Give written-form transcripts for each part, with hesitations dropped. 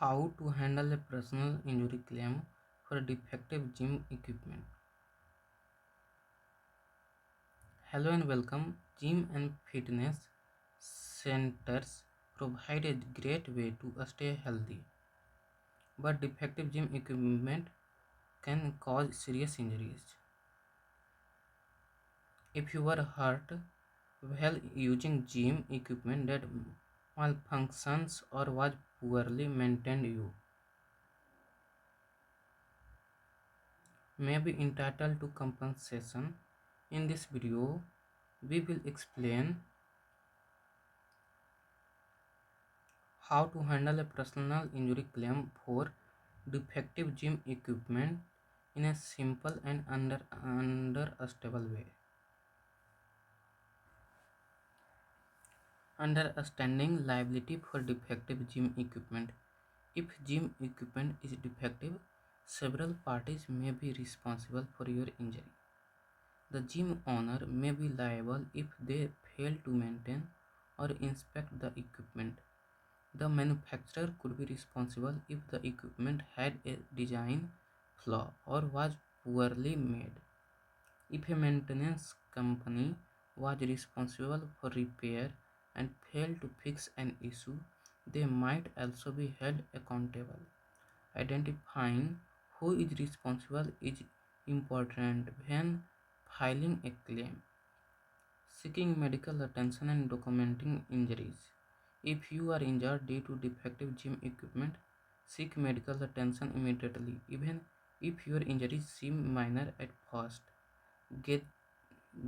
How to handle a personal injury claim for defective gym equipment. Hello and welcome. Gym and fitness centers provide a great way to stay healthy, but defective gym equipment can cause serious injuries. If you were hurt while using gym equipment that malfunctions or was poorly maintained, you may be entitled to compensation. In this video, we will explain how to handle a personal injury claim for defective gym equipment in a simple and understandable way. Understanding liability for defective gym equipment. If gym equipment is defective, several parties may be responsible for your injury. The gym owner may be liable if they fail to maintain or inspect the equipment. The manufacturer could be responsible if the equipment had a design flaw or was poorly made. If a maintenance company was responsible for repair and failed to fix an issue, they might also be held accountable. Identifying who is responsible is important when filing a claim. Seeking medical attention and documenting injuries. If you are injured due to defective gym equipment, seek medical attention immediately, even if your injuries seem minor at first. Get,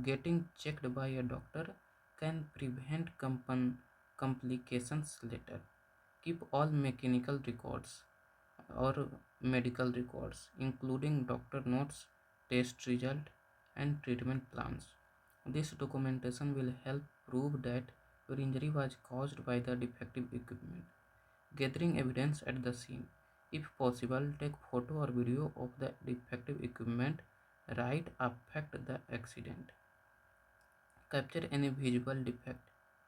Getting checked by a doctor can prevent complications later. Keep all mechanical records or medical records, including doctor notes, test result, and treatment plans. This documentation will help prove that your injury was caused by the defective equipment. Gathering evidence at the scene. If possible, take photo or video of the defective equipment right after the accident. Capture any visible defect,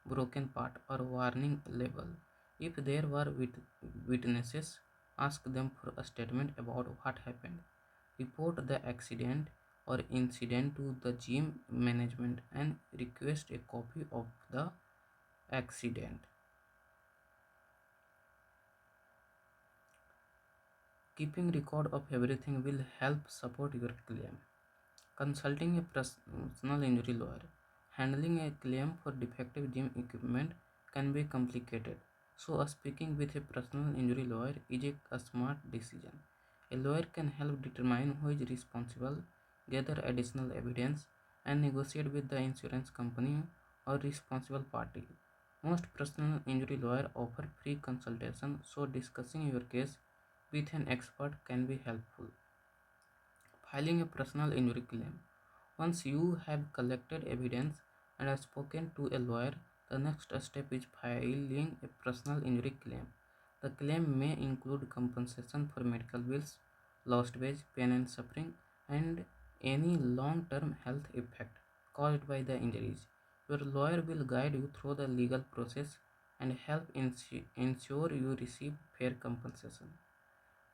broken part, or warning label. If there were witnesses, ask them for a statement about what happened. Report the accident or incident to the gym management and request a copy of the accident. Keeping record of everything will help support your claim. Consulting a personal injury lawyer. Handling a claim for defective gym equipment can be complicated, so speaking with a personal injury lawyer is a smart decision. A lawyer can help determine who is responsible, gather additional evidence, and negotiate with the insurance company or responsible party. Most personal injury lawyers offer free consultation, so discussing your case with an expert can be helpful. Filing a personal injury claim. Once you have collected evidence and have spoken to a lawyer, the next step is filing a personal injury claim. The claim may include compensation for medical bills, lost wage, pain and suffering, and any long term health effect caused by the injuries. Your lawyer will guide you through the legal process and help ensure you receive fair compensation.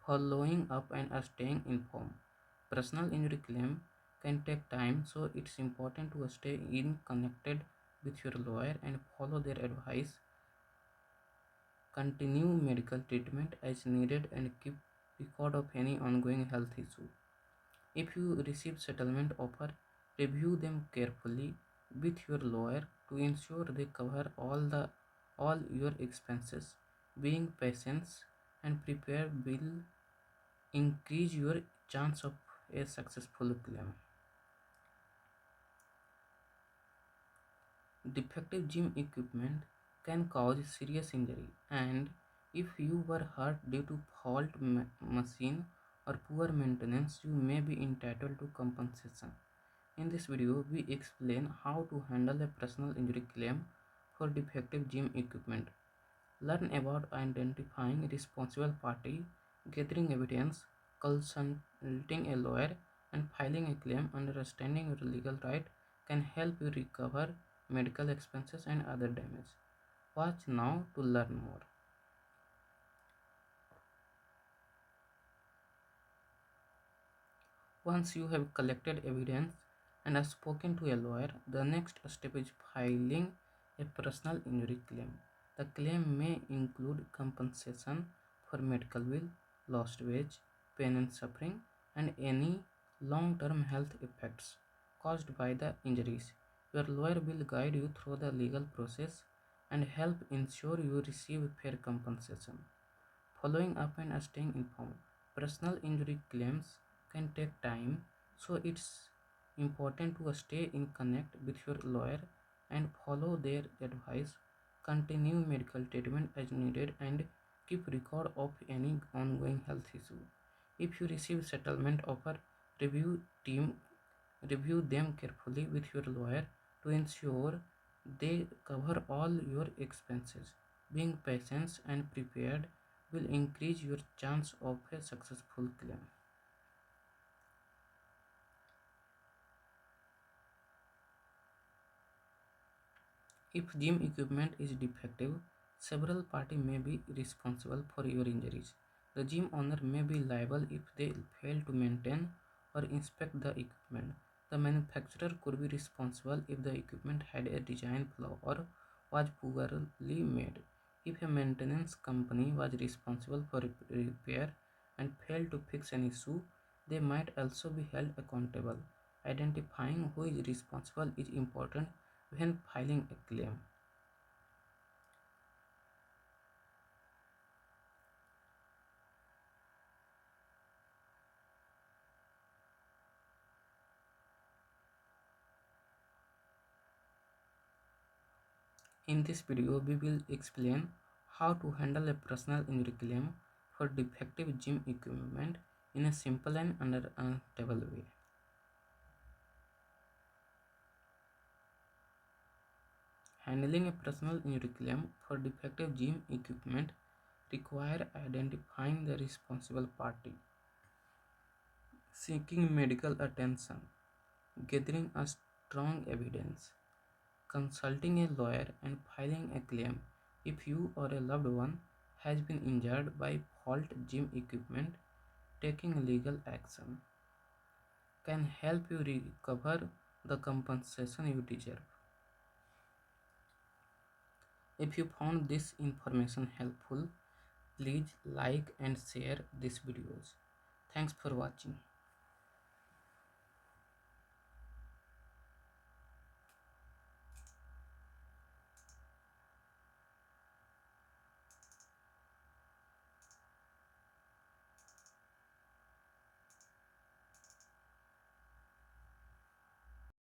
Following up and staying informed. Personal injury claim can take time, so it's important to stay in connected with your lawyer and follow their advice. Continue medical treatment as needed and keep record of any ongoing health issue. If you receive settlement offer, review them carefully with your lawyer to ensure they cover all your expenses. Being patient and prepared will increase your chance of a successful claim. Defective gym equipment can cause serious injury, and if you were hurt due to fault machine or poor maintenance, you may be entitled to compensation. In this video, we explain how to handle a personal injury claim for defective gym equipment. Learn about identifying responsible party, gathering evidence, consulting a lawyer, and filing a claim. Understanding your legal right can help you recover medical expenses and other damage. Watch now to learn more. Once you have collected evidence and have spoken to a lawyer, the next step is filing a personal injury claim. The claim may include compensation for medical bill, lost wage, pain and suffering, and any long-term health effects caused by the injuries. Your lawyer will guide you through the legal process and help ensure you receive fair compensation. Following up and staying informed. Personal injury claims can take time, so it's important to stay in connect with your lawyer and follow their advice. Continue medical treatment as needed and keep record of any ongoing health issue. If you receive settlement offer, review team review them carefully with your lawyer to ensure they cover all your expenses. Being patient and prepared will increase your chance of a successful claim. If gym equipment is defective, several parties may be responsible for your injuries. The gym owner may be liable if they fail to maintain or inspect the equipment. The manufacturer could be responsible if the equipment had a design flaw or was poorly made. If a maintenance company was responsible for repair and failed to fix an issue, they might also be held accountable. Identifying who is responsible is important when filing a claim. In this video, we will explain how to handle a personal injury claim for defective gym equipment in a simple and understandable way. Handling a personal injury claim for defective gym equipment require identifying the responsible party, seeking medical attention, gathering a strong evidence, consulting a lawyer and filing a claim if you or a loved one has been injured by fault gym equipment. Taking legal action can help you recover the compensation you deserve. If you found this information helpful, please like and share these videos. Thanks for watching.